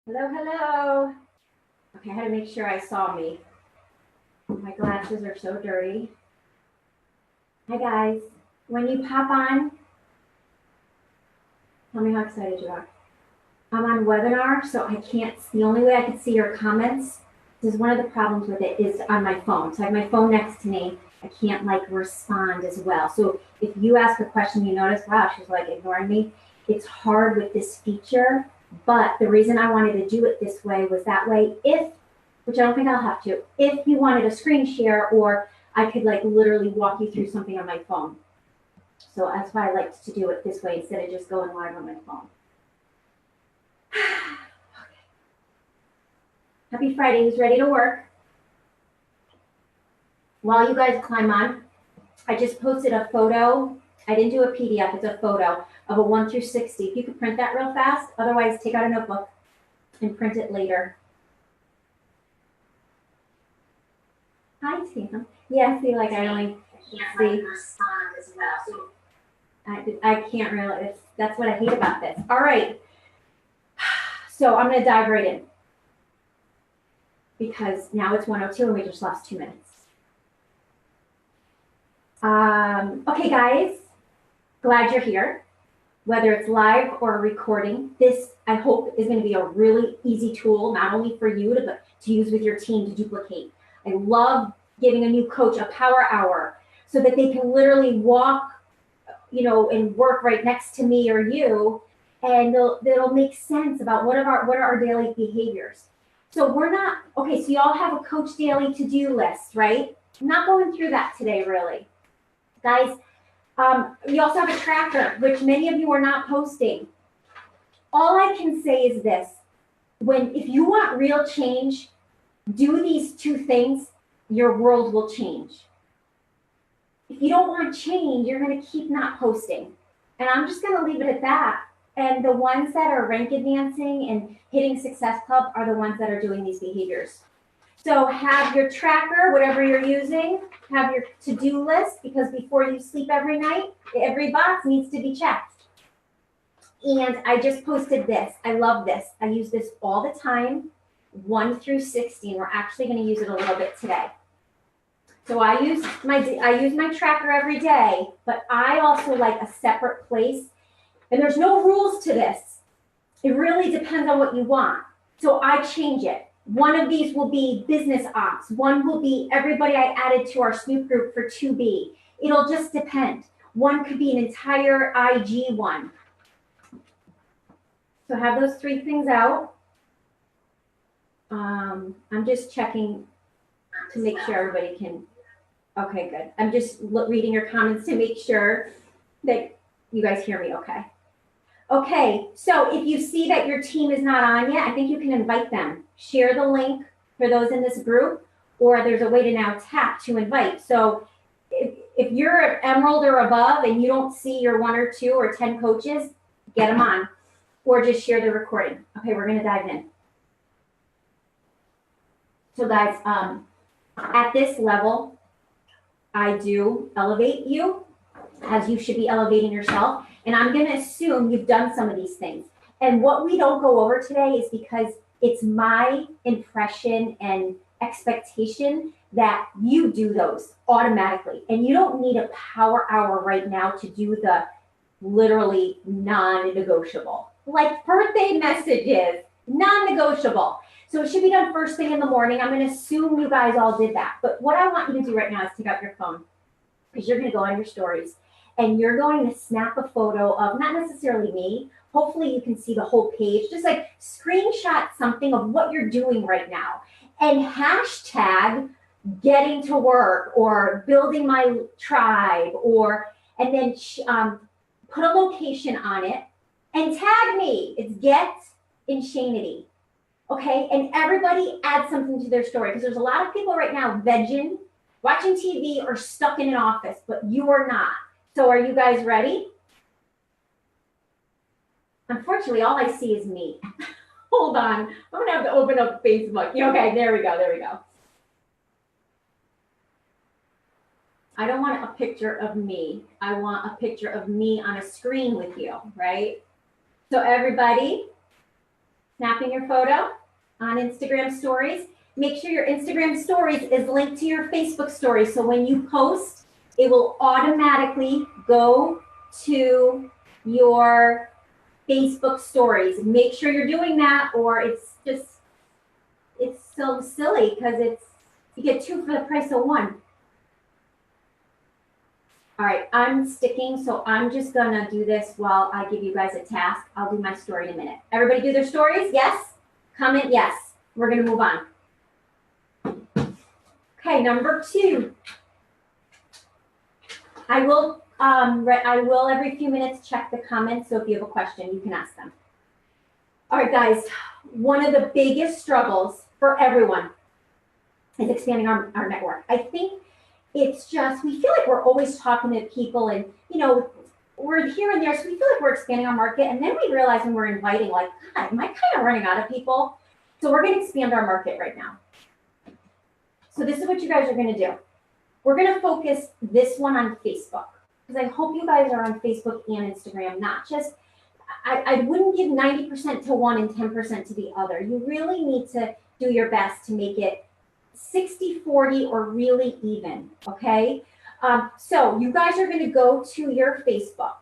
Hello, hello. Okay, I had to make sure I saw me. My glasses are so dirty. Hi, guys. When you pop on, tell me how excited you are. I'm on webinar, so I can't, the only way I can see your comments, this is one of the problems with it, is on my phone. So I have my phone next to me. I can't respond as well. So if you ask a question, you notice, wow, she's ignoring me. It's hard with this feature, but the reason I wanted to do it this way was that way if, which I don't think I'll have to, if you wanted a screen share, or I could literally walk you through something on my phone. So that's why I liked to do it this way instead of just going live on my phone. Happy Friday, who's ready to work? While you guys climb on, I just posted a photo. I didn't do a PDF, it's a photo of a 1 through 60. If you could print that real fast, otherwise take out a notebook and print it later. Hi, Tina. Yeah, see, I only see. Respond as well. I can't really, that's what I hate about this. All right. So I'm going to dive right in because now it's 1:02 and we just lost 2 minutes. Okay, guys, glad you're here. Whether it's live or a recording, this, I hope, is going to be a really easy tool, not only for you to use with your team to duplicate. I love giving a new coach a power hour so that they can literally walk, and work right next to me or you, and it'll make sense about what are our daily behaviors. So we're not, okay, so y'all have a coach daily to-do list, right? I'm not going through that today, really. Guys, you also have a tracker, which many of you are not posting. All I can say is this. If you want real change, do these 2 things, your world will change. If you don't want change, you're going to keep not posting. And I'm just going to leave it at that. And the ones that are rank advancing and hitting Success Club are the ones that are doing these behaviors. So have your tracker, whatever you're using, have your to-do list, because before you sleep every night, every box needs to be checked. And I just posted this. I love this. I use this all the time, 1 through 60, and we're actually going to use it a little bit today. So I use my tracker every day, but I also like a separate place. And there's no rules to this. It really depends on what you want. So I change it. One of these will be business ops. One will be everybody I added to our Snoop group for 2B. It'll just depend. One could be an entire IG one. So have those 3 things out. I'm just checking to make sure everybody can. Okay, good. I'm just reading your comments to make sure that you guys hear me okay. Okay, so if you see that your team is not on yet, I think you can invite them. Share the link for those in this group, or there's a way to now tap to invite. So if you're at Emerald or above and you don't see your 1 or 2 or 10 coaches, get them on, or just share the recording. Okay, we're going to dive in. So guys, at this level, I do elevate you as you should be elevating yourself. And I'm going to assume you've done some of these things. And what we don't go over today is because it's my impression and expectation that you do those automatically. And you don't need a power hour right now to do the literally non-negotiable. Like birthday messages, non-negotiable. So it should be done first thing in the morning. I'm going to assume you guys all did that. But what I want you to do right now is take out your phone, because you're going to go on your stories and you're going to snap a photo of, not necessarily me, hopefully you can see the whole page, just screenshot something of what you're doing right now and hashtag getting to work or building my tribe, and then put a location on it and tag me. It's Get Insanity. Okay, and everybody add something to their story, because there's a lot of people right now vegging, watching TV, or stuck in an office, but you are not. So are you guys ready? Unfortunately, all I see is me. Hold on, I'm gonna have to open up Facebook. Okay, there we go. I don't want a picture of me. I want a picture of me on a screen with you, right? So everybody, snapping your photo on Instagram stories. Make sure your Instagram stories is linked to your Facebook stories. So when you post, it will automatically go to your Facebook stories. Make sure you're doing that, or it's so silly because you get 2 for the price of 1. All right, I'm sticking, so I'm just gonna do this while I give you guys a task. I'll do my story in a minute. Everybody do their stories? Yes? Comment yes. We're gonna move on. Okay, number 2. I will every few minutes check the comments, so if you have a question, you can ask them. All right, guys, one of the biggest struggles for everyone is expanding our network. I think it's just, we feel like we're always talking to people and, we're here and there, so we feel like we're expanding our market. And then we realize when we're inviting, like, God, am I kind of running out of people? So we're going to expand our market right now. So this is what you guys are going to do. We're going to focus this one on Facebook, because I hope you guys are on Facebook and Instagram, not just, I wouldn't give 90% to one and 10% to the other. You really need to do your best to make it 60-40 or really even, okay? So you guys are going to go to your Facebook,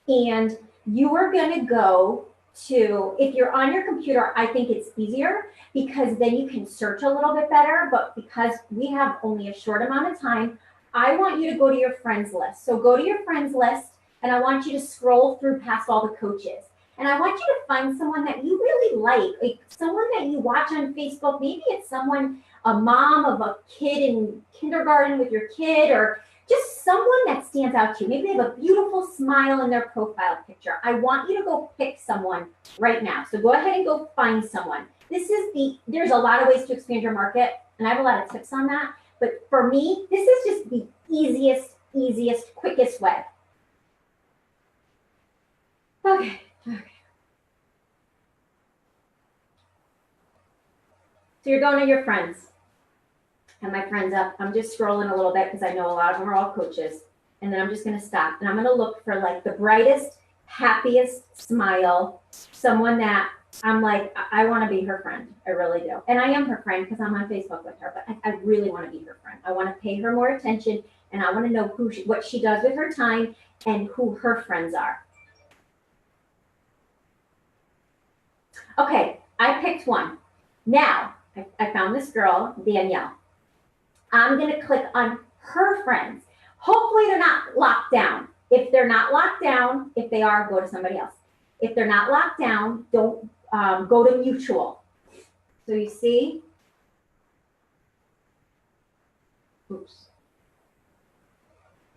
and you are going to go to, if you're on your computer, I think it's easier because then you can search a little bit better, but because we have only a short amount of time, I want you to go to your friends list. So go to your friends list, and I want you to scroll through past all the coaches. And I want you to find someone that you really like someone that you watch on Facebook. Maybe it's someone, a mom of a kid in kindergarten with your kid, or just someone that stands out to you. Maybe they have a beautiful smile in their profile picture. I want you to go pick someone right now. So go ahead and go find someone. There's a lot of ways to expand your market, and I have a lot of tips on that. But for me, this is just the easiest, quickest way. Okay. So you're going to your friends. And my friends up, I'm just scrolling a little bit because I know a lot of them are all coaches. And then I'm just going to stop. And I'm going to look for like the brightest, happiest smile. Someone that I'm like, I want to be her friend. I really do. And I am her friend because I'm on Facebook with her. But I really want to be her friend. I want to pay her more attention. And I want to know what she does with her time and who her friends are. Okay, I picked one. Now, I found this girl, Danielle. I'm going to click on her friends. Hopefully they're not locked down. If they're not locked down, if they are, go to somebody else. If they're not locked down, don't go to mutual. So you see, oops,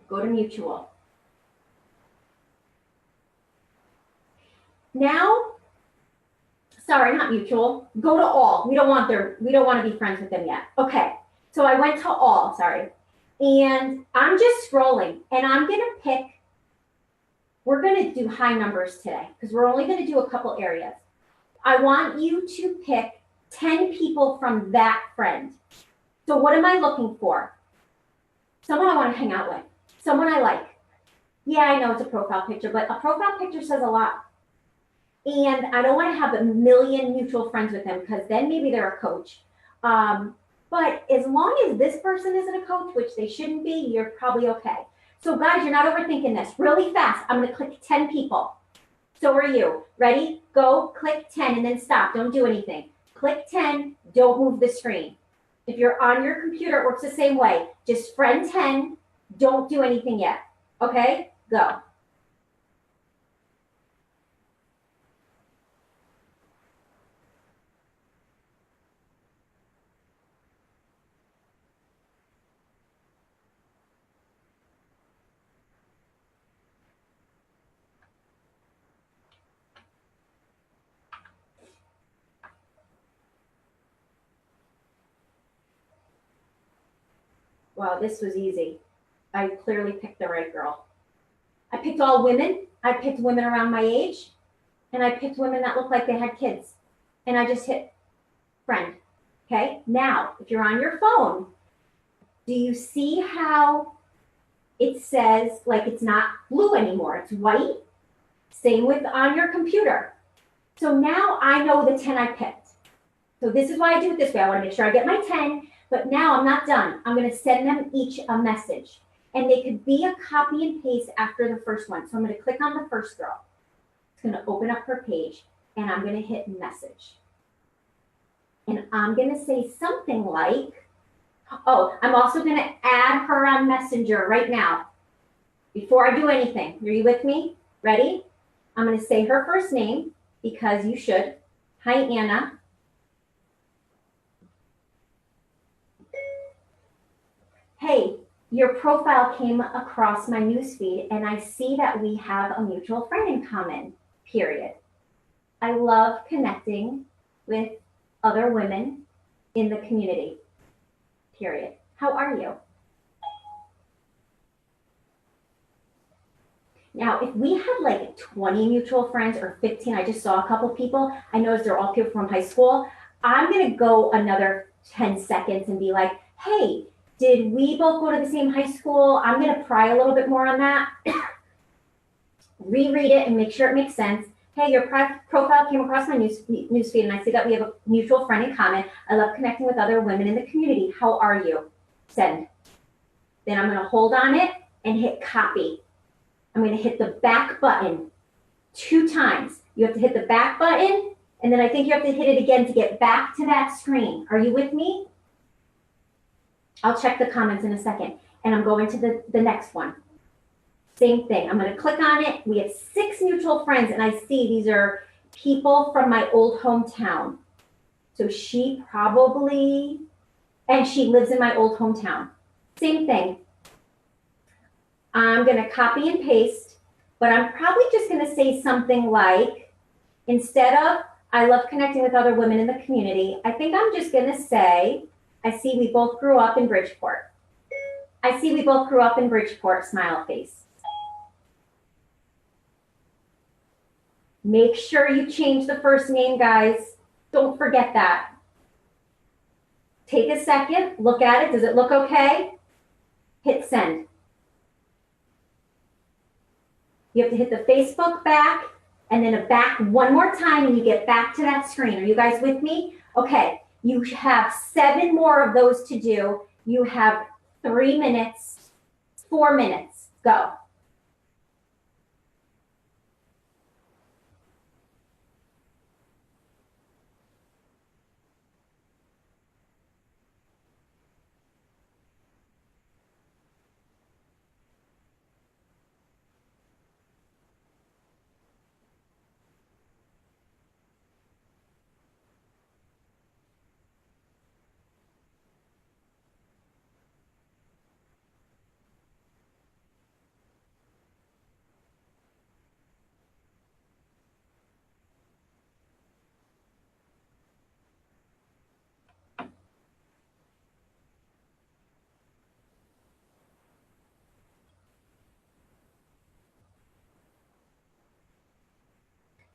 go to mutual. Now, sorry, not mutual. Go to all. We don't want to be friends with them yet. Okay. So I went to all, sorry. And I'm just scrolling, and I'm going to pick, we're going to do high numbers today because we're only going to do a couple areas. I want you to pick 10 people from that friend. So what am I looking for? Someone I want to hang out with. Someone I like. Yeah, I know it's a profile picture, but a profile picture says a lot. And I don't want to have a million mutual friends with them because then maybe they're a coach. But as long as this person isn't a coach, which they shouldn't be, you're probably okay. So guys, you're not overthinking this. Really fast, I'm going to click 10 people. So are you. Ready? Go, click 10, and then stop. Don't do anything. Click 10, don't move the screen. If you're on your computer, it works the same way. Just friend 10, don't do anything yet. Okay? Go. Wow, this was easy. I clearly picked the right girl. I picked all women. I picked women around my age. And I picked women that looked like they had kids. And I just hit friend. Okay? Now, if you're on your phone, do you see how it says, like, it's not blue anymore? It's white. Same with on your computer. So now I know the 10 I picked. So this is why I do it this way. I want to make sure I get my 10, but now I'm not done. I'm going to send them each a message. And they could be a copy and paste after the first one. So I'm going to click on the first girl. It's going to open up her page, and I'm going to hit message. And I'm going to say something like, oh, I'm also going to add her on Messenger right now. Before I do anything, are you with me? Ready? I'm going to say her first name because you should. Hi, Anna. Hey, your profile came across my newsfeed and I see that we have a mutual friend in common, period. I love connecting with other women in the community, period. How are you? Now, if we have like 20 mutual friends or 15, I just saw a couple people, I noticed they're all people from high school, I'm gonna go another 10 seconds and be like, hey, did we both go to the same high school? I'm gonna pry a little bit more on that. Reread it and make sure it makes sense. Hey, your profile came across my newsfeed and I see that we have a mutual friend in common. I love connecting with other women in the community. How are you? Send. Then I'm gonna hold on it and hit copy. I'm gonna hit the back button 2 times. You have to hit the back button, and then I think you have to hit it again to get back to that screen. Are you with me? I'll check the comments in a second. And I'm going to the next one. Same thing. I'm gonna click on it. We have 6 mutual friends, and I see these are people from my old hometown. So she probably, and she lives in my old hometown. Same thing. I'm gonna copy and paste, but I'm probably just gonna say something like, instead of, I love connecting with other women in the community, I think I'm just gonna say, I see we both grew up in Bridgeport. I see we both grew up in Bridgeport, smile face. Make sure you change the first name, guys. Don't forget that. Take a second, look at it. Does it look okay? Hit send. You have to hit the Facebook back and then a back one more time and you get back to that screen. Are you guys with me? Okay, you have 7 more of those to do. You have 3 minutes, 4 minutes, go.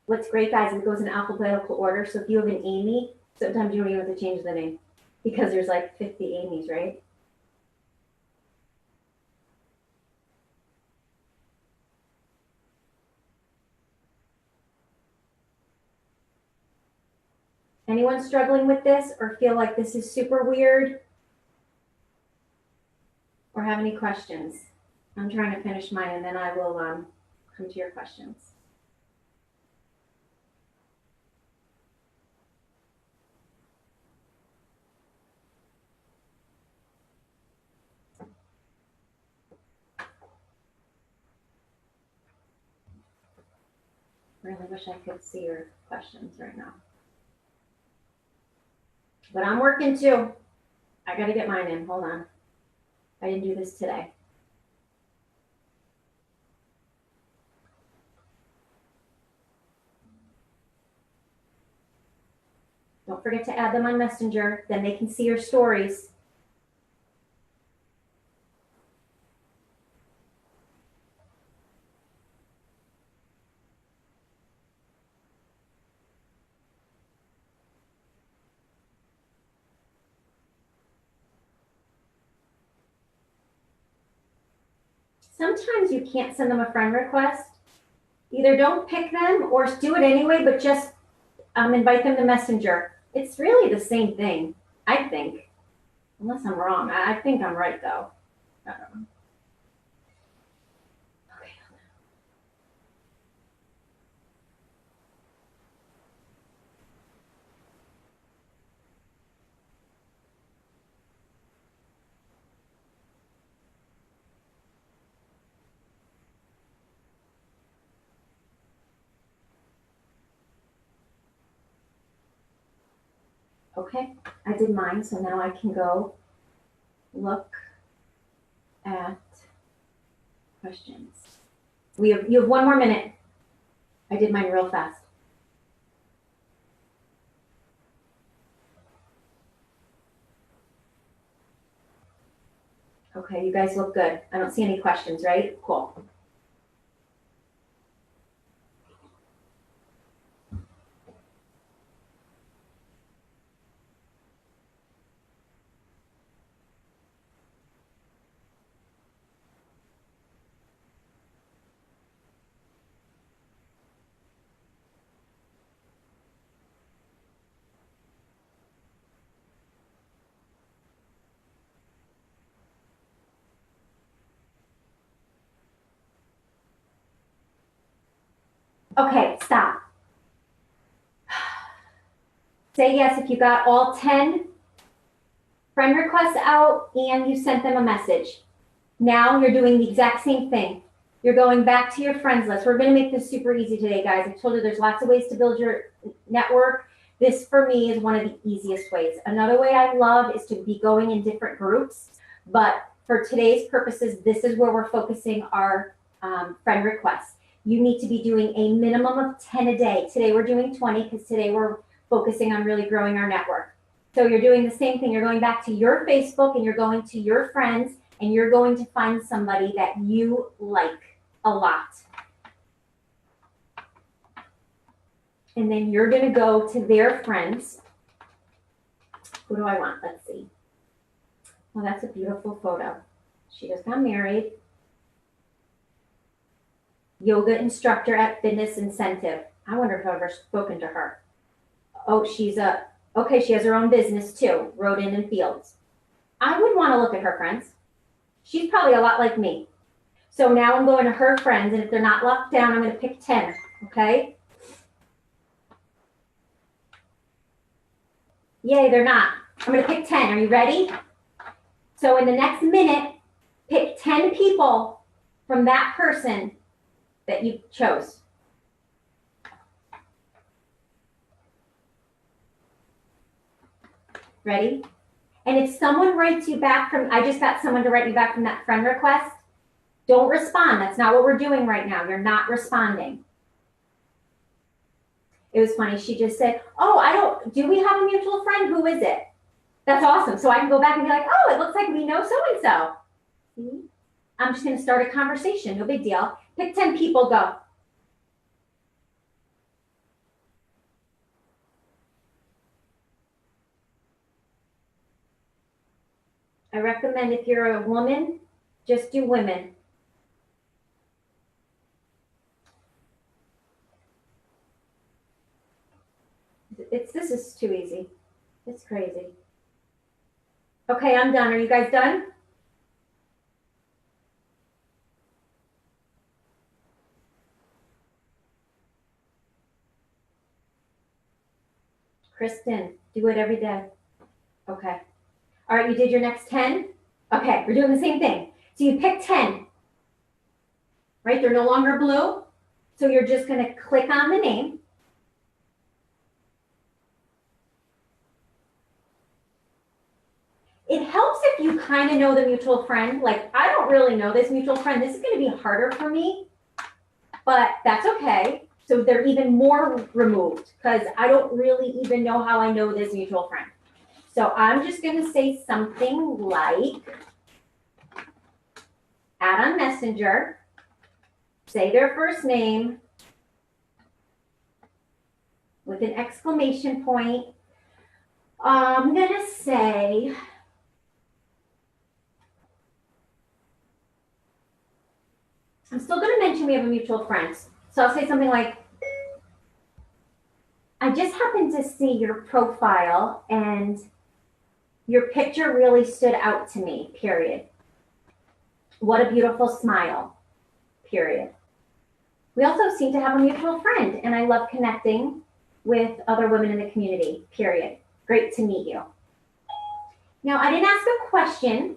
What's great, guys, it goes in alphabetical order. So if you have an Amy, sometimes you don't even have to change the name because there's like 50 Amy's, right? Anyone struggling with this or feel like this is super weird? Or have any questions? I'm trying to finish mine and then I will come to your questions. Really wish I could see your questions right now. But I'm working too. I got to get mine in. Hold on. I didn't do this today. Don't forget to add them on Messenger. Then they can see your stories. Sometimes you can't send them a friend request. Either don't pick them or do it anyway, but just invite them to Messenger. It's really the same thing, I think. Unless I'm wrong. I think I'm right, though. I don't know. Okay. Okay, I did mine, so now I can go look at questions. You have 1 more minute. I did mine real fast. Okay, you guys look good. I don't see any questions, right? Cool. Okay, stop. Say yes if you got all 10 friend requests out and you sent them a message. Now you're doing the exact same thing. You're going back to your friends list. We're going to make this super easy today, guys. I told you there's lots of ways to build your network. This, for me, is one of the easiest ways. Another way I love is to be going in different groups. But for today's purposes, this is where we're focusing our friend requests. You need to be doing a minimum of 10 a day. Today we're doing 20 because today we're focusing on really growing our network. So you're doing the same thing. You're going back to your Facebook and you're going to your friends and you're going to find somebody that you like a lot. And then you're going to go to their friends. Who do I want? Let's see. Well, that's a beautiful photo. She just got married. Yoga instructor at Fitness Incentive. I wonder if I've ever spoken to her. Oh, okay, she has her own business too, Roden and Fields. I would want to look at her friends. She's probably a lot like me. So now I'm going to her friends, and if they're not locked down, I'm going to pick 10, okay? Yay, they're not. I'm going to pick 10. Are you ready? So in the next minute, pick 10 people from that person that you chose. Ready? And if someone writes you back from, I just got someone to write me back from that friend request, don't respond. That's not what we're doing right now. You're not responding. It was funny. She just said, oh, do we have a mutual friend? Who is it? That's awesome. So I can go back and be like, oh, it looks like we know so-and-so. I'm just going to start a conversation. No big deal. Pick 10 people, go. I recommend if you're a woman, just do women. This is too easy. It's crazy. Okay, I'm done. Are you guys done? Kristen, do it every day. Okay. All right, you did your next 10? Okay, we're doing the same thing. So you pick 10, right? They're no longer blue. So you're just going to click on the name. It helps if you kind of know the mutual friend. Like, I don't really know this mutual friend. This is going to be harder for me, but that's okay. So they're even more removed because I don't really even know how I know this mutual friend. So I'm just going to say something like, add on Messenger, say their first name with an exclamation point. I'm going to say, I'm still going to mention we have a mutual friend. So I'll say something like, I I just happened to see your profile and your picture really stood out to me, period. What a beautiful smile, period. We also seem to have a mutual friend, and I love connecting with other women in the community, period. Great to meet you. Now, I didn't ask a question,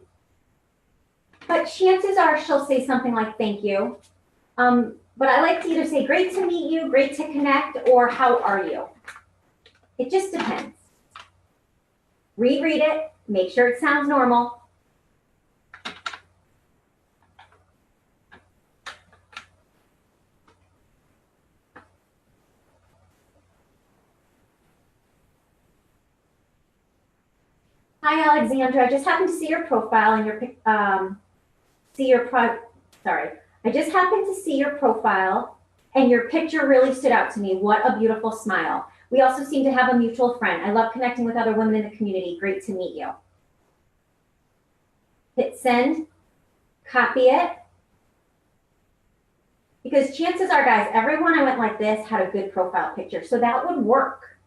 but chances are she'll say something like, thank you. But I like to either say, great to meet you, great to connect, or how are you? It just depends. Reread it, make sure it sounds normal. Hi, Alexandra. I just happened to see your profile and I just happened to see your profile and your picture really stood out to me. What a beautiful smile. We also seem to have a mutual friend. I love connecting with other women in the community. Great to meet you. Hit send, copy it. Because chances are, guys, everyone I went like this had a good profile picture. So that would work.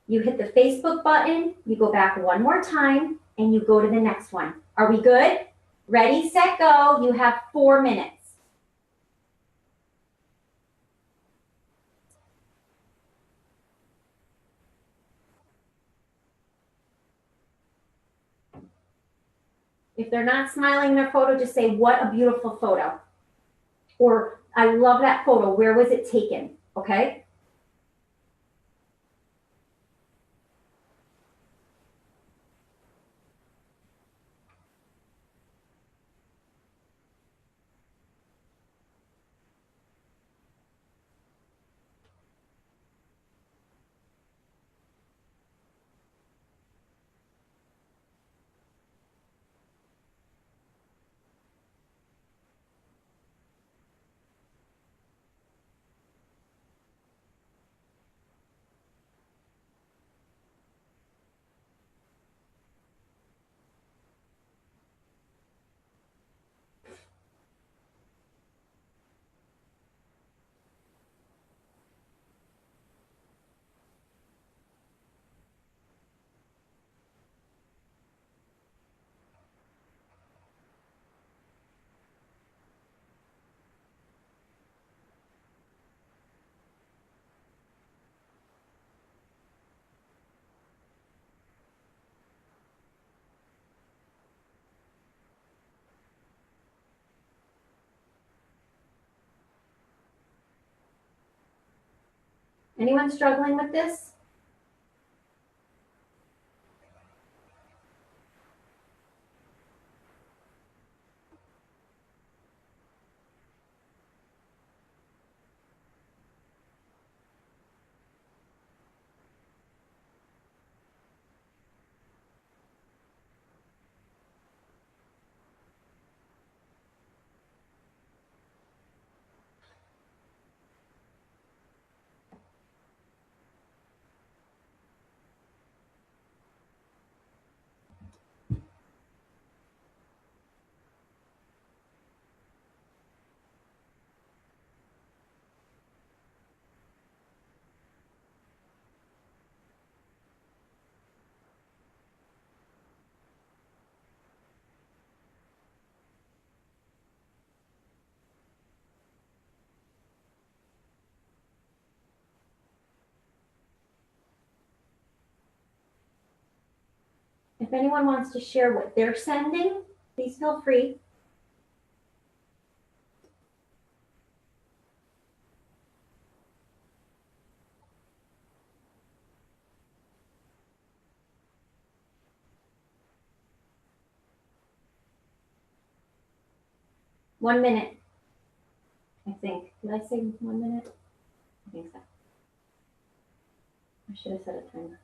You hit the Facebook button, you go back one more time, and you go to the next one. Are we good? Ready, set, go. You have 4 minutes. If they're not smiling in their photo, just say, what a beautiful photo. Or, I love that photo. Where was it taken? Okay? Anyone struggling with this? If anyone wants to share what they're sending, please feel free. One minute, I think. Did I say 1 minute? I think so. I should have set a timer.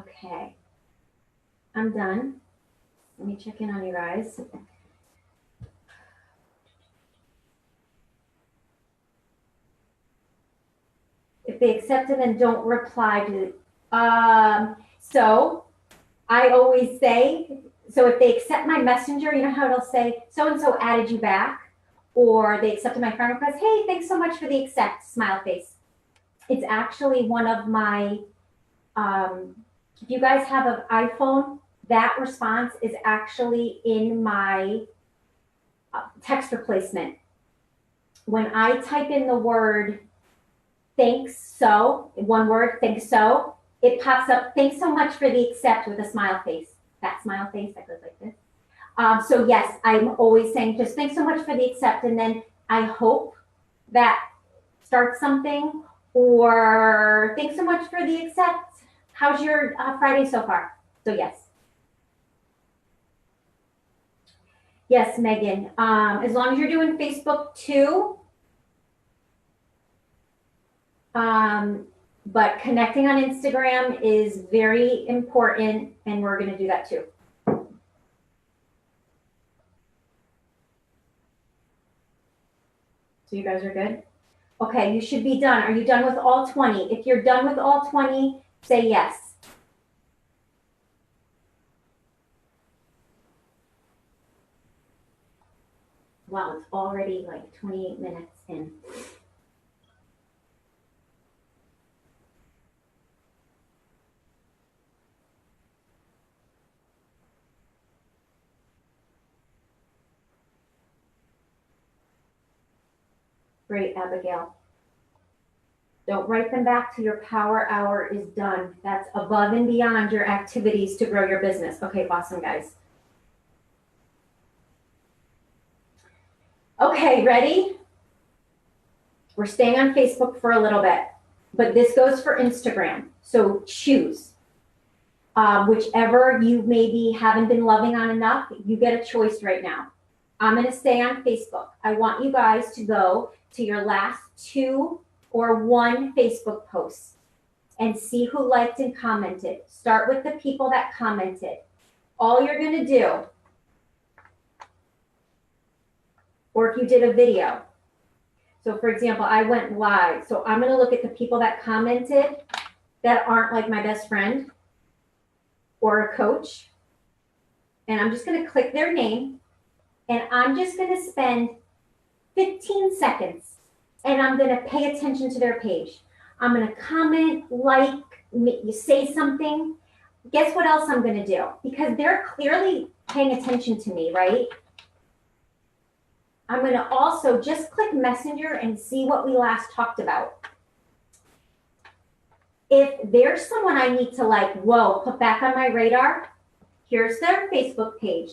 Okay. I'm done. Let me check in on you guys. If they accept it, then don't reply to. So I always say, so if they accept my messenger, you know how it'll say, so-and-so added you back, or they accepted my friend request, hey, thanks so much for the accept, smile face. It's actually one of my, if you guys have an iPhone, that response is actually in my text replacement. When I type in the word thanks so, one word, thanks so, it pops up, thanks so much for the accept with a smile face. That smile face that goes like this. So yes, I'm always saying just thanks so much for the accept, and then I hope that starts something, or thanks so much for the accept. How's your Friday so far? So yes. Yes, Megan. As long as you're doing Facebook too, but connecting on Instagram is very important, and we're going to do that too. So you guys are good? Okay, you should be done. Are you done with all 20? If you're done with all 20, say yes. Wow, it's already like 28 minutes in. Great, Abigail. Don't write them back till your power hour is done. That's above and beyond your activities to grow your business. Okay, awesome, guys. Okay, ready? We're staying on Facebook for a little bit, but this goes for Instagram. So choose. Whichever you maybe haven't been loving on enough, you get a choice right now. I'm going to stay on Facebook. I want you guys to go to your last 2 or 1 Facebook posts and see who liked and commented. Start with the people that commented. All you're going to do, or if you did a video. So for example, I went live. So I'm going to look at the people that commented that aren't like my best friend or a coach. And I'm just going to click their name. And I'm just going to spend 15 seconds. And I'm going to pay attention to their page. I'm going to comment, like, you say something. Guess what else I'm going to do? Because they're clearly paying attention to me, right? I'm going to also just click Messenger and see what we last talked about. If there's someone I need to like, whoa, put back on my radar, here's their Facebook page.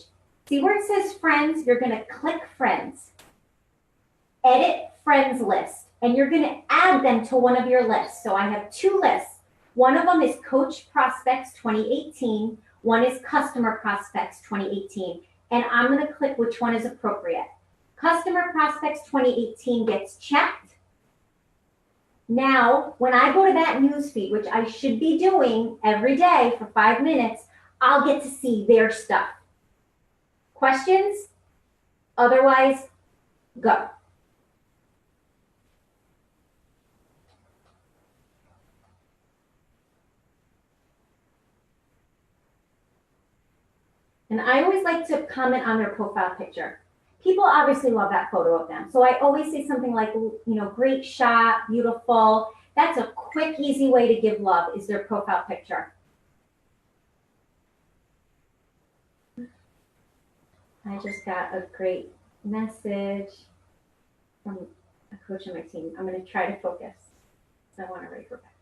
See where it says friends? You're going to click friends. Edit friends list. And you're going to add them to one of your lists. So I have 2 lists. One of them is Coach Prospects 2018. One is Customer Prospects 2018. And I'm going to click which one is appropriate. Customer Prospects 2018 gets checked. Now, when I go to that newsfeed, which I should be doing every day for 5 minutes, I'll get to see their stuff. Questions? Otherwise, go. And I always like to comment on their profile picture. People obviously love that photo of them. So I always say something like, you know, great shot, beautiful. That's a quick, easy way to give love is their profile picture. I just got a great message from a coach on my team. I'm going to try to focus. So I want to write her back.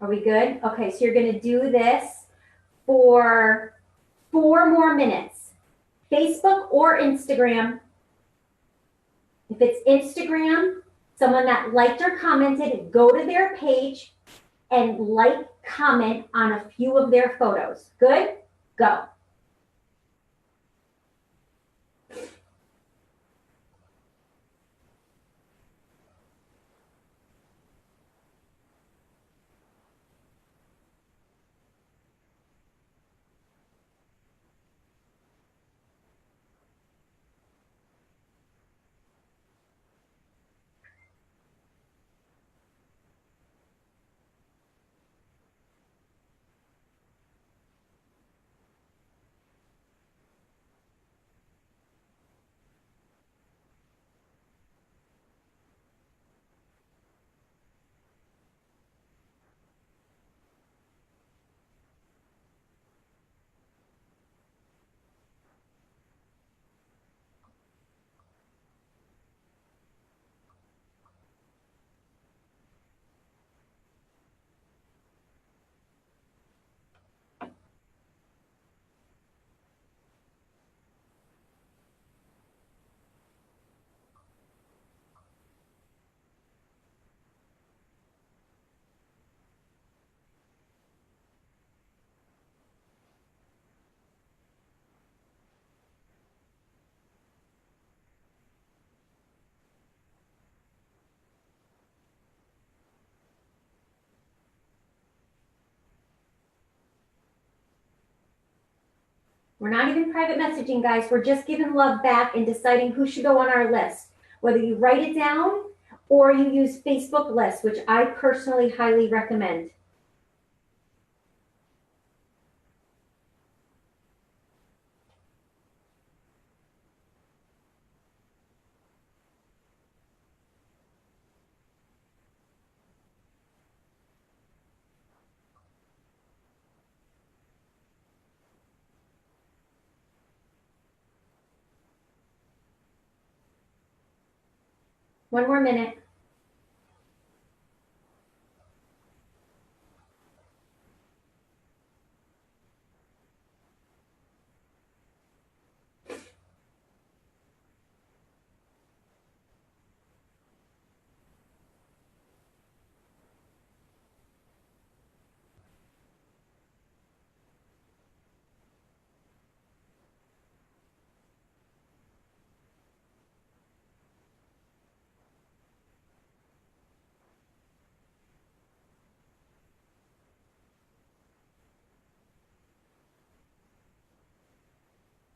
Are we good? Okay, so you're going to do this for 4 more minutes. Facebook or Instagram. If it's Instagram, someone that liked or commented, go to their page and like, comment on a few of their photos. Good? Go. We're not even private messaging, guys. We're just giving love back and deciding who should go on our list. Whether you write it down or you use Facebook lists, which I personally highly recommend. One more minute.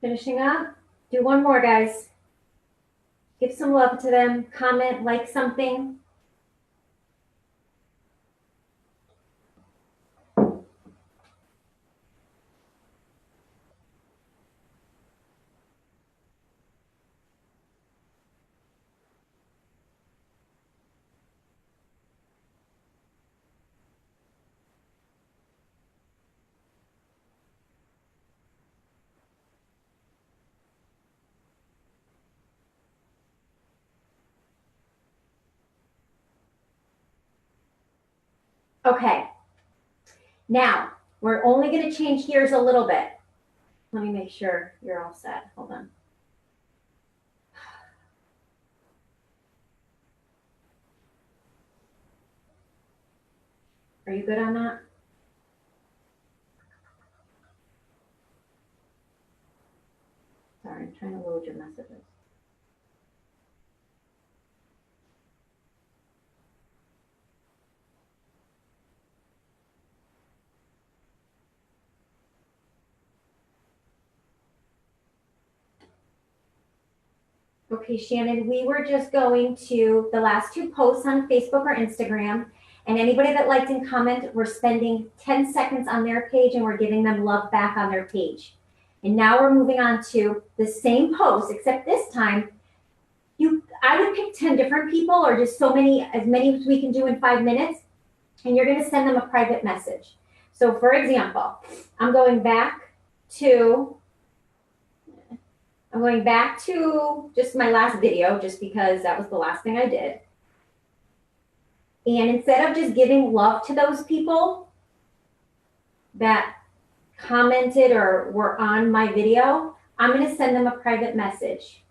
Finishing up. Do one more, guys. Give some love to them. Comment, like something. Okay. Now, we're only going to change gears a little bit. Let me make sure you're all set. Hold on. Are you good on that? Sorry, I'm trying to load your messages. Okay, Shannon, we were just going to the last two posts on Facebook or Instagram, and anybody that liked and commented, we're spending 10 seconds on their page and we're giving them love back on their page. And now we're moving on to the same post, except this time, I would pick 10 different people or just as many as we can do in 5 minutes, and you're gonna send them a private message. So for example, I'm going back to just my last video, just because that was the last thing I did. And instead of just giving love to those people that commented or were on my video, I'm going to send them a private message.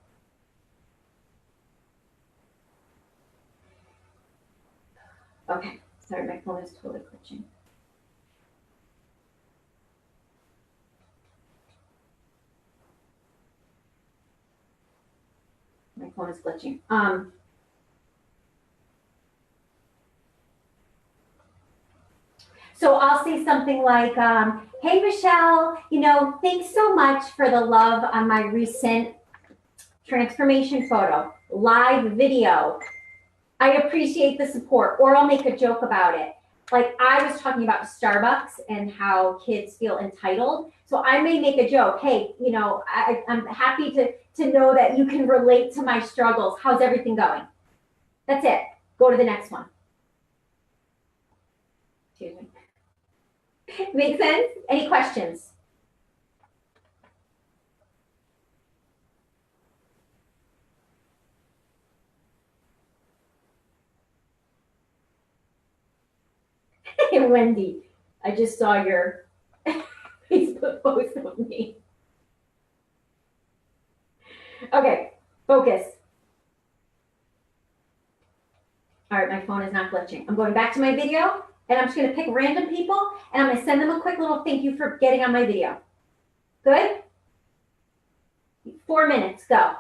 Okay, sorry, my phone is totally glitching. My phone is glitching. So I'll say something like, hey, Michelle, thanks so much for the love on my recent transformation photo, live video. I appreciate the support, or I'll make a joke about it. Like I was talking about Starbucks and how kids feel entitled. So I may make a joke. Hey, I'm happy to know that you can relate to my struggles. How's everything going? That's it. Go to the next one. Excuse me. Make sense? Any questions? Wendy, I just saw your Facebook post of me. Okay, focus. All right, my phone is not glitching. I'm going back to my video, and I'm just going to pick random people, and I'm going to send them a quick little thank you for getting on my video. Good? 4 minutes, go.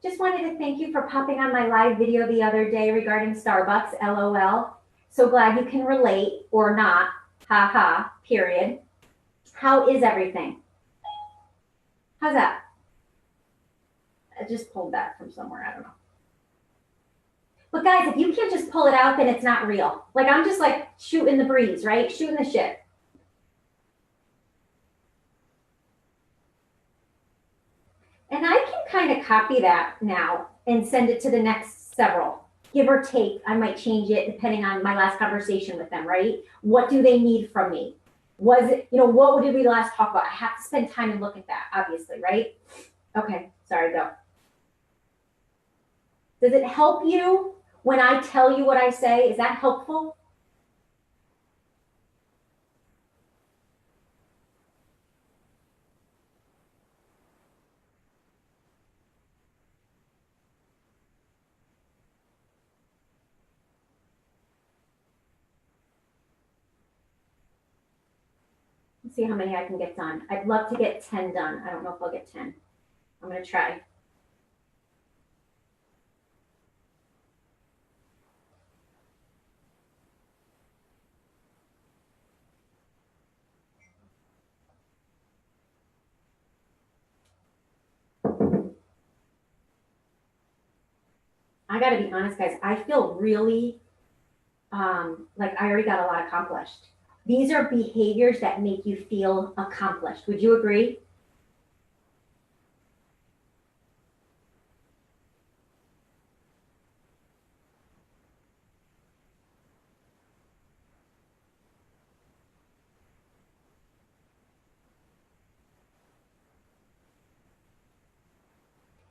Just wanted to thank you for popping on my live video the other day regarding Starbucks, LOL. So glad you can relate or not, haha, period. How is everything? How's that? I just pulled that from somewhere, I don't know. But guys, if you can't just pull it out, then it's not real. Like I'm just like shooting the breeze, right? Shooting the shit. And I can kind of copy that now and send it to the next several. Give or take, I might change it depending on my last conversation with them, right? What do they need from me? Was it, what did we last talk about? I have to spend time and look at that, obviously, right? Okay, sorry, go. Does it help you when I tell you what I say? Is that helpful? Let's see how many I can get done. I'd love to get 10 done. I don't know if I'll get 10. I'm going to try. I got to be honest, guys. I feel really like I already got a lot accomplished. These are behaviors that make you feel accomplished. Would you agree?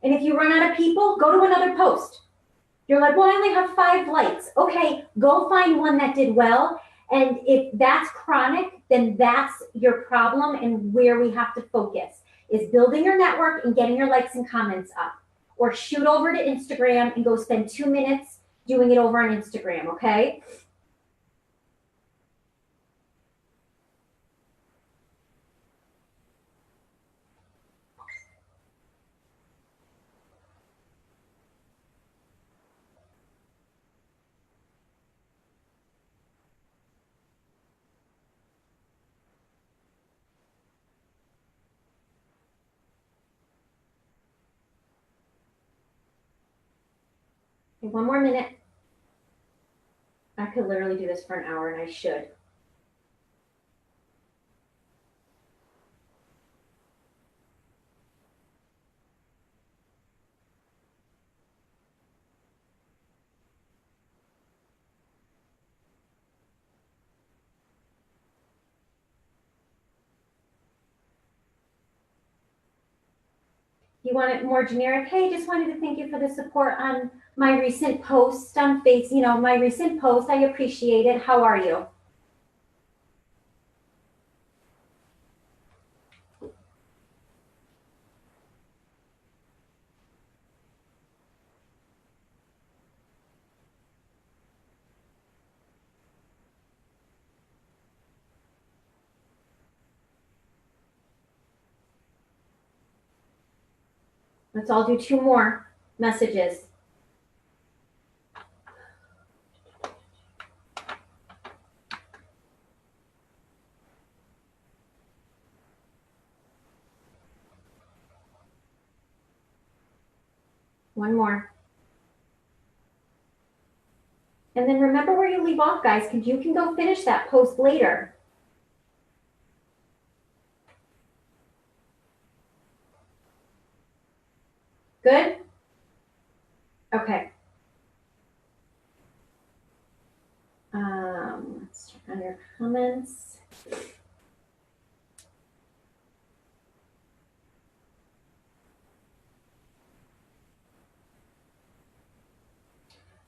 And if you run out of people, go to another post. You're like, well, I only have 5 likes. Okay, go find one that did well. And if that's chronic, then that's your problem and where we have to focus is building your network and getting your likes and comments up. Or shoot over to Instagram and go spend 2 minutes doing it over on Instagram, okay? Okay, 1 more minute. I could literally do this for an hour and I should. You want it more generic? Hey, just wanted to thank you for the support on my recent post on Facebook. My recent post, I appreciate it. How are you? Let's all do 2 more messages. One more. And then remember where you leave off, guys, because you can go finish that post later. Good? Okay. Let's check on your comments.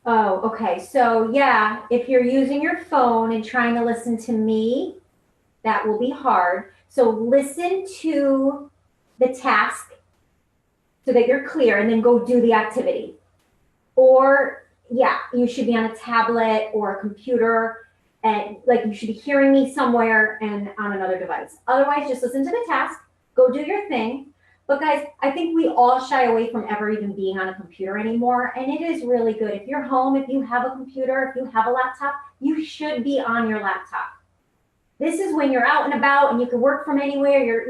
Oh, okay. So yeah, if you're using your phone and trying to listen to me, that will be hard. So listen to the task so that you're clear and then go do the activity. Or yeah, you should be on a tablet or a computer and like you should be hearing me somewhere and on another device. Otherwise, just listen to the task, go do your thing. But guys, I think we all shy away from ever even being on a computer anymore. And it is really good. If you're home, if you have a computer, if you have a laptop, you should be on your laptop. This is when you're out and about and you can work from anywhere.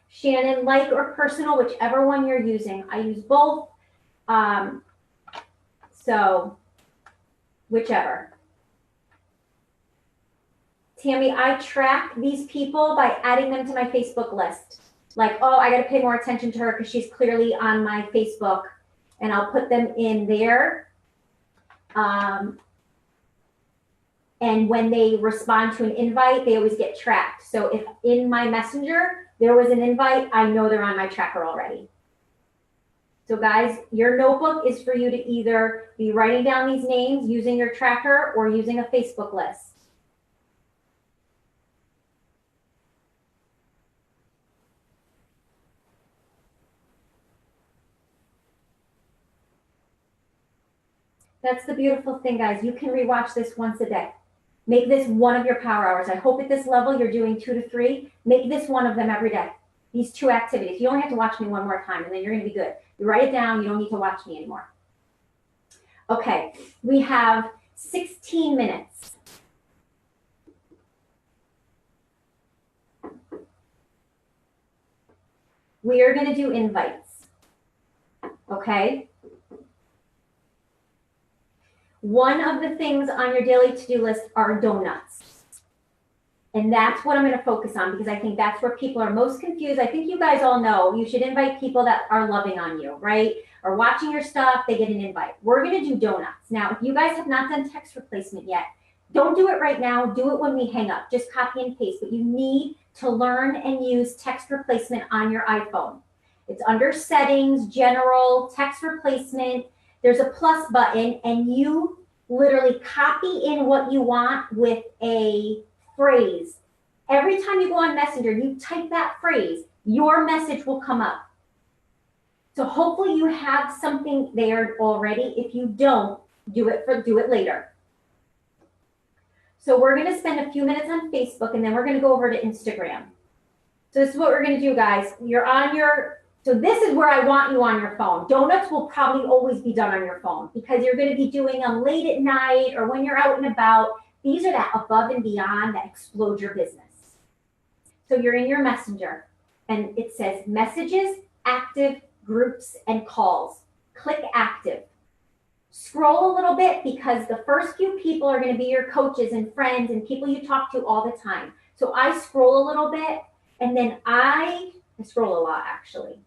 Shannon, like or personal, whichever one you're using. I use both. So whichever. Tammy, I track these people by adding them to my Facebook list. Like, oh, I got to pay more attention to her because she's clearly on my Facebook, and I'll put them in there. And when they respond to an invite, they always get tracked. So if in my messenger there was an invite, I know they're on my tracker already. So guys, your notebook is for you to either be writing down these names using your tracker or using a Facebook list. That's the beautiful thing, guys. You can rewatch this once a day. Make this one of your power hours. I hope at this level you're doing 2 to 3. Make this one of them every day. These 2 activities. You only have to watch me one more time and then you're going to be good. You write it down. You don't need to watch me anymore. Okay, we have 16 minutes. We are going to do invites. Okay? One of the things on your daily to-do list are donuts. And that's what I'm going to focus on because I think that's where people are most confused. I think you guys all know you should invite people that are loving on you, right? Or watching your stuff, they get an invite. We're going to do donuts. Now, if you guys have not done text replacement yet, don't do it right now. Do it when we hang up. Just copy and paste. But you need to learn and use text replacement on your iPhone. It's under settings, general, text replacement. There's a plus button and you literally copy in what you want with a phrase. Every time you go on Messenger, you type that phrase, your message will come up. So hopefully you have something there already. If you don't, do it later. So we're going to spend a few minutes on Facebook and then we're going to go over to Instagram. So this is what we're going to do, guys. So this is where I want you on your phone. Donuts will probably always be done on your phone because you're going to be doing them late at night or when you're out and about. These are that above and beyond that explode your business. So you're in your Messenger and it says messages, active, groups, and calls. Click active. Scroll a little bit because the first few people are going to be your coaches and friends and people you talk to all the time. So I scroll a little bit and then I scroll a lot actually.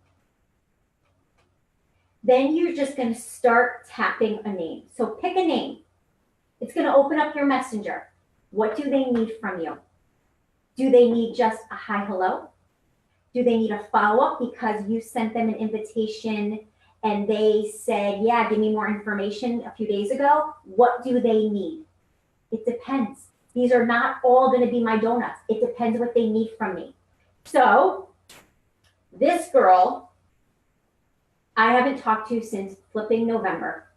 Then you're just going to start tapping a name. So pick a name. It's going to open up your Messenger. What do they need from you? Do they need just a hi, hello? Do they need a follow-up because you sent them an invitation and they said, yeah, give me more information a few days ago? What do they need? It depends. These are not all going to be my donuts. It depends what they need from me. So this girl, I haven't talked to since flipping November.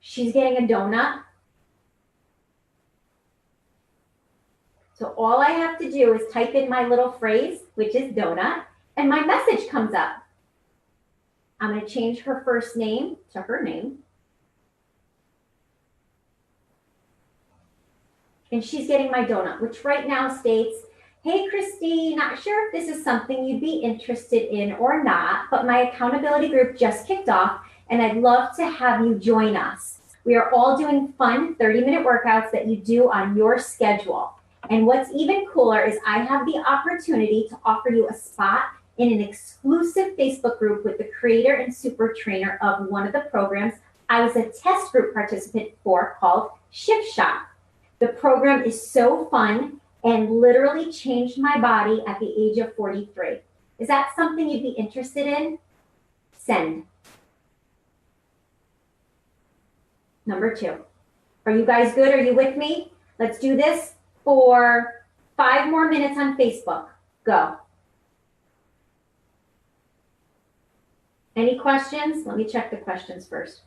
She's getting a donut. So all I have to do is type in my little phrase, which is donut, and my message comes up. I'm going to change her first name to her name. And she's getting my donut, which right now states, hey, Christy, not sure if this is something you'd be interested in or not, but my accountability group just kicked off and I'd love to have you join us. We are all doing fun 30-minute workouts that you do on your schedule. And what's even cooler is I have the opportunity to offer you a spot in an exclusive Facebook group with the creator and super trainer of one of the programs I was a test group participant for called Shift Shop. The program is so fun and literally changed my body at the age of 43. Is that something you'd be interested in? Send. Number 2. Are you guys good? Are you with me? Let's do this for 5 more minutes on Facebook. Go. Any questions? Let me check the questions first.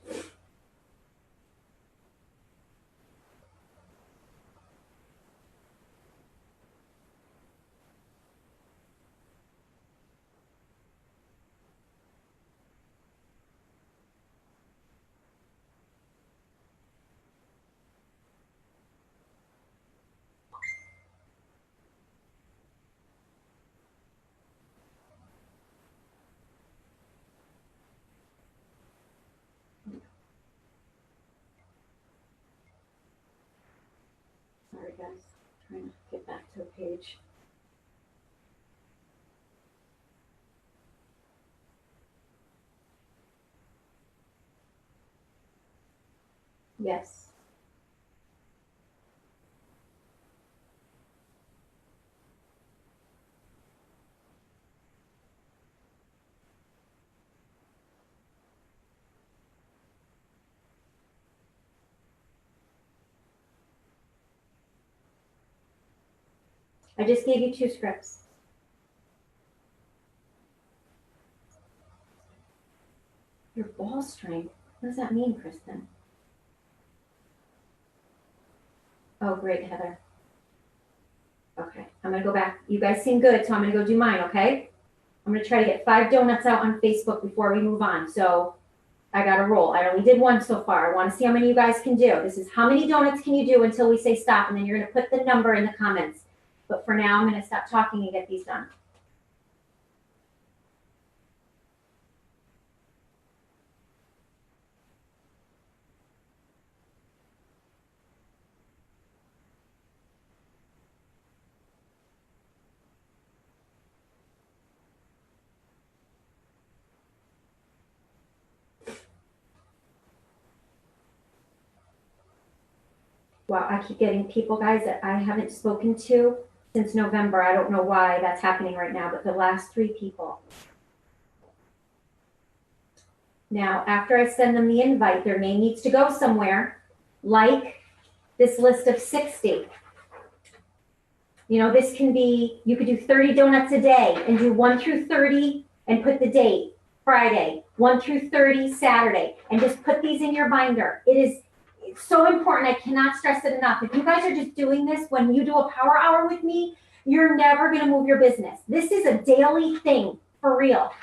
guys. Trying to get back to the page. Yes. I just gave you 2 scripts. Your ball strength. What does that mean, Kristen? Oh, great, Heather. Okay, I'm gonna go back. You guys seem good, so I'm gonna go do mine, okay? I'm gonna try to get 5 donuts out on Facebook before we move on. So I gotta roll. I only did 1 so far. I wanna see how many you guys can do. This is how many donuts can you do until we say stop, and then you're gonna put the number in the comments. But for now, I'm gonna stop talking and get these done. Wow, I keep getting people, guys, that I haven't spoken to since November. I don't know why that's happening right now, but the last 3 people. Now, after I send them the invite, their name needs to go somewhere, like this list of 60. You know, this can be, you could do 30 donuts a day and do 1 through 30 and put the date, Friday, 1 through 30, Saturday, and just put these in your binder. It's so important. I cannot stress it enough. If you guys are just doing this when you do a power hour with me, you're never going to move your business. This is a daily thing for real.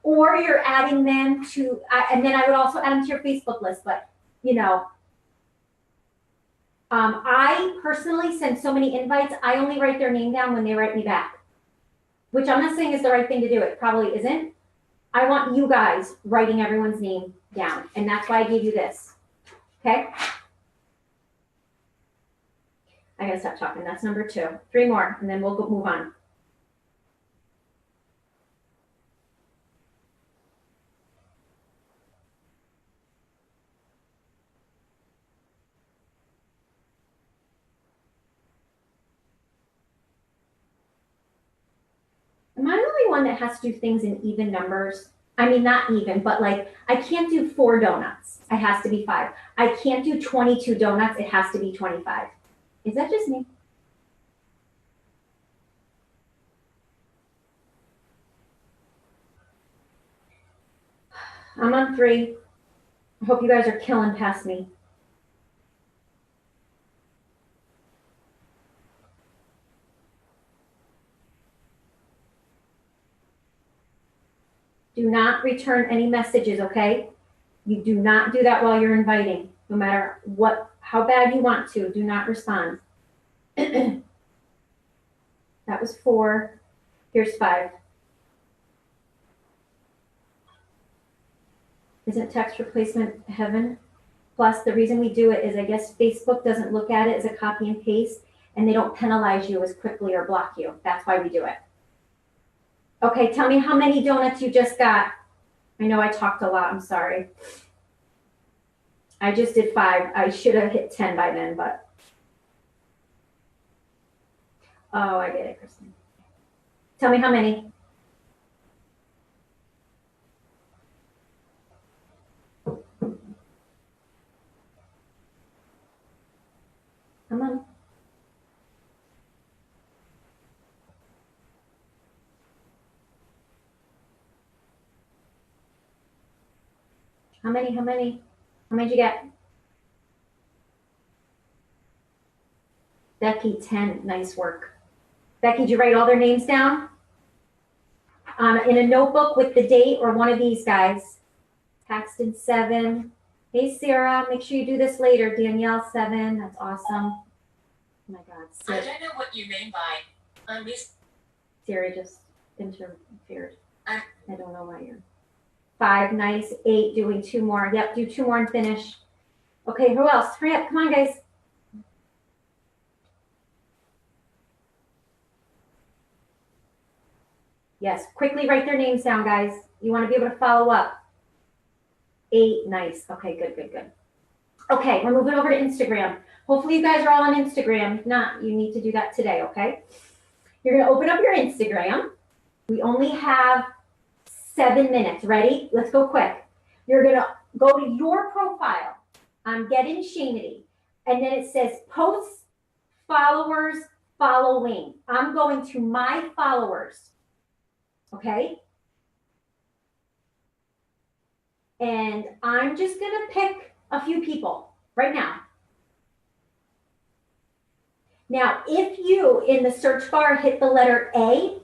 Or you're adding them to, and then I would also add them to your Facebook list. But, you know, I personally send so many invites. I only write their name down when they write me back, which I'm not saying is the right thing to do. It probably isn't. I want you guys writing everyone's name down. And that's why I gave you this. Okay. I gotta stop talking. That's number 2. 3 more, and then we'll go move on. Am I the only one that has to do things in even numbers? I mean, not even, but like, I can't do 4 donuts. It has to be 5. I can't do 22 donuts. It has to be 25. Is that just me? I'm on 3. I hope you guys are killing past me. Do not return any messages, okay? You do not do that while you're inviting, no matter how bad you want to. Do not respond. That was 4. Here's 5. Isn't text replacement heaven? Plus, the reason we do it is I guess Facebook doesn't look at it as a copy and paste, and they don't penalize you as quickly or block you. That's why we do it. Okay, tell me how many donuts you just got. I know I talked a lot. I'm sorry. I just did 5. I should have hit 10 by then, but. Oh, I get it, Kristen. Tell me how many. Come on. How many? How many? How many did you get? Becky, 10. Nice work. Becky, did you write all their names down? In a notebook with the date or one of these guys. Paxton, 7. Hey, Sarah, make sure you do this later. Danielle, 7. That's awesome. Oh my God. I don't know what you mean by I miss. Siri just interfered. I don't know why you're. 5, nice. 8, doing 2 more. Yep, do 2 more and finish. Okay, who else? Hurry up. Come on, guys. Yes, quickly write their names down, guys. You want to be able to follow up. 8, nice. Okay, good, good, good. Okay, we're moving over to Instagram. Hopefully you guys are all on Instagram. If not, you need to do that today, okay? You're gonna open up your Instagram. We only have 7 minutes. Ready? Let's go quick. You're gonna go to your profile on Get In Shamity, and then it says posts, followers, following. I'm going to my followers, okay? And I'm just gonna pick a few people right now. Now, if you in the search bar hit the letter A,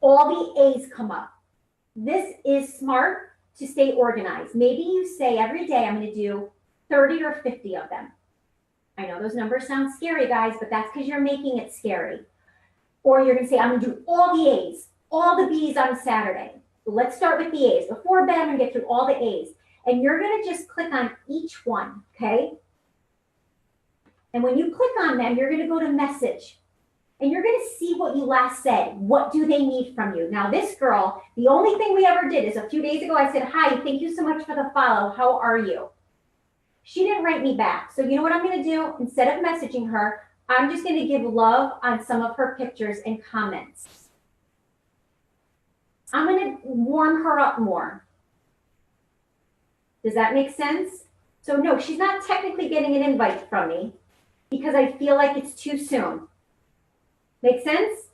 all the A's come up. This is smart to stay organized. Maybe you say every day I'm going to do 30 or 50 of them. I know those numbers sound scary, guys, but that's because you're making it scary. Or you're going to say, I'm going to do all the A's, all the B's on Saturday. Let's start with the A's. Before bed, I'm going to get through all the A's. And you're going to just click on each one, okay? And when you click on them, you're going to go to message. And you're going to see what you last said. What do they need from you? Now, this girl, the only thing we ever did is a few days ago, I said, hi, thank you so much for the follow. How are you? She didn't write me back. So you know what I'm going to do? Instead of messaging her, I'm just going to give love on some of her pictures and comments. I'm going to warm her up more. Does that make sense? So no, she's not technically getting an invite from me because I feel like it's too soon. Make sense?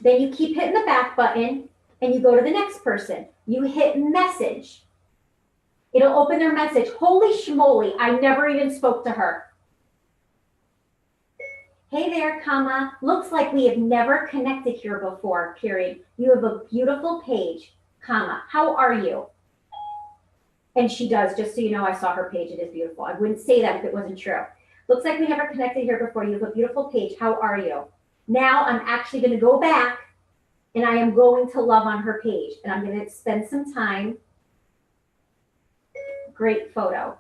Then you keep hitting the back button and you go to the next person. You hit message. It'll open their message. Holy schmoly, I never even spoke to her. Hey there, comma. Looks like we have never connected here before, period. You have a beautiful page, comma. How are you? And she does, just so you know, I saw her page. It is beautiful. I wouldn't say that if it wasn't true. Looks like we never connected here before. You have a beautiful page. How are you? Now I'm actually going to go back and I am going to love on her page. And I'm going to spend some time. Great photo.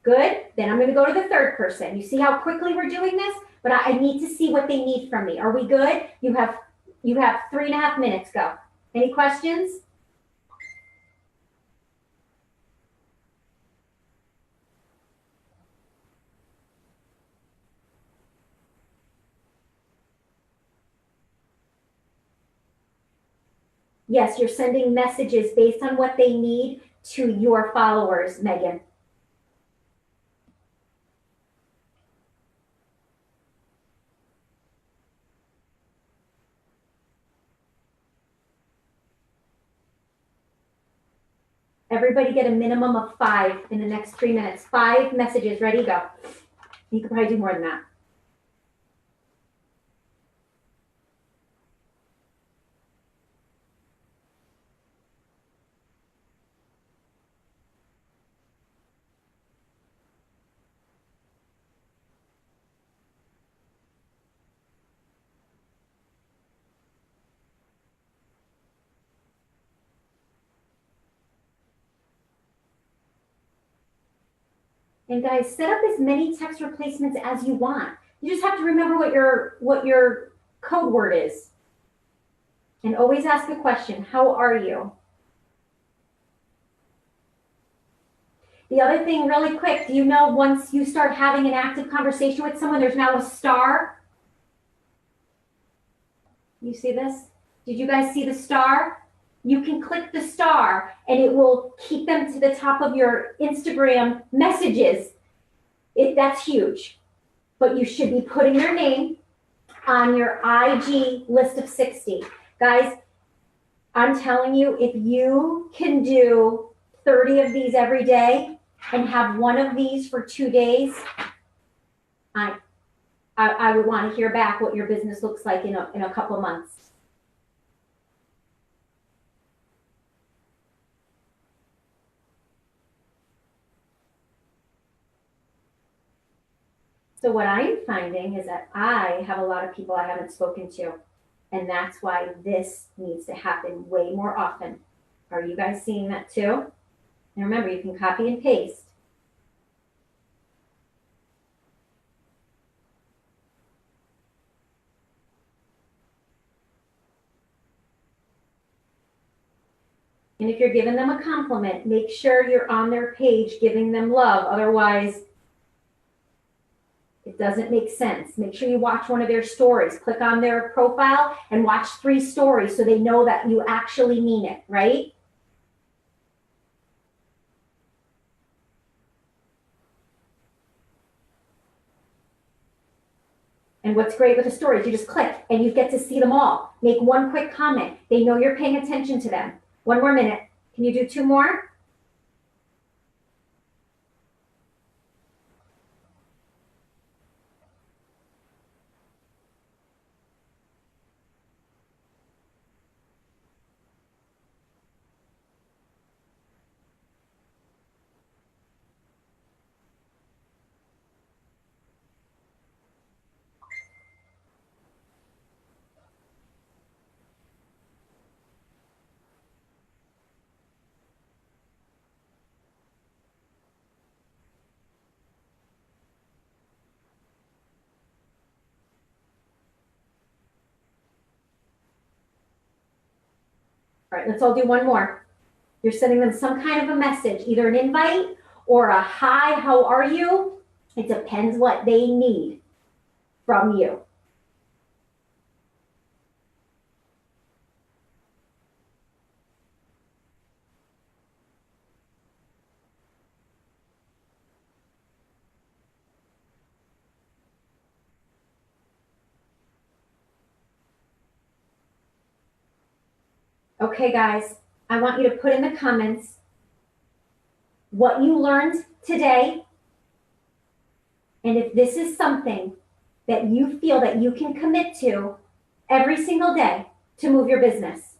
Good. Then I'm going to go to the third person. You see how quickly we're doing this? But I need to see what they need from me. Are we good? You have 3.5 minutes. Go. Any questions? Yes, you're sending messages based on what they need to your followers, Megan. Everybody get a minimum of 5 in the next 3 minutes. 5 messages. Ready, go. You could probably do more than that. And guys, set up as many text replacements as you want. You just have to remember what your code word is. And always ask a question. How are you? The other thing really quick, do you know once you start having an active conversation with someone, there's now a star? You see this? Did you guys see the star? You can click the star and it will keep them to the top of your Instagram messages. That's huge. But you should be putting their name on your IG list of 60. Guys, I'm telling you, if you can do 30 of these every day and have one of these for 2 days, I would want to hear back what your business looks like in a couple of months. So what I'm finding is that I have a lot of people I haven't spoken to, and that's why this needs to happen way more often. Are you guys seeing that too? And remember, you can copy and paste. And if you're giving them a compliment, make sure you're on their page giving them love. Otherwise, it doesn't make sense. Make sure you watch one of their stories. Click on their profile and watch 3 stories so they know that you actually mean it, right? And what's great with the stories, you just click and you get to see them all. Make one quick comment. They know you're paying attention to them. One more minute. Can you do 2 more? All right, let's all do one more. You're sending them some kind of a message, either an invite or a hi, how are you? It depends what they need from you. Okay, guys, I want you to put in the comments what you learned today. And if this is something that you feel that you can commit to every single day to move your business.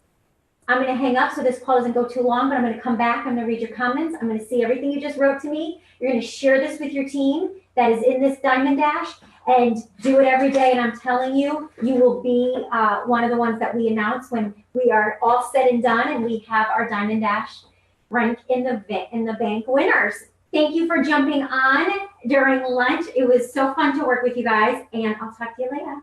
I'm going to hang up so this call doesn't go too long, but I'm going to come back. I'm going to read your comments. I'm going to see everything you just wrote to me. You're going to share this with your team that is in this Diamond Dash and do it every day. And I'm telling you, you will be one of the ones that we announce when we are all said and done and we have our Diamond Dash rank in the bank winners. Thank you for jumping on during lunch. It was so fun to work with you guys, and I'll talk to you later.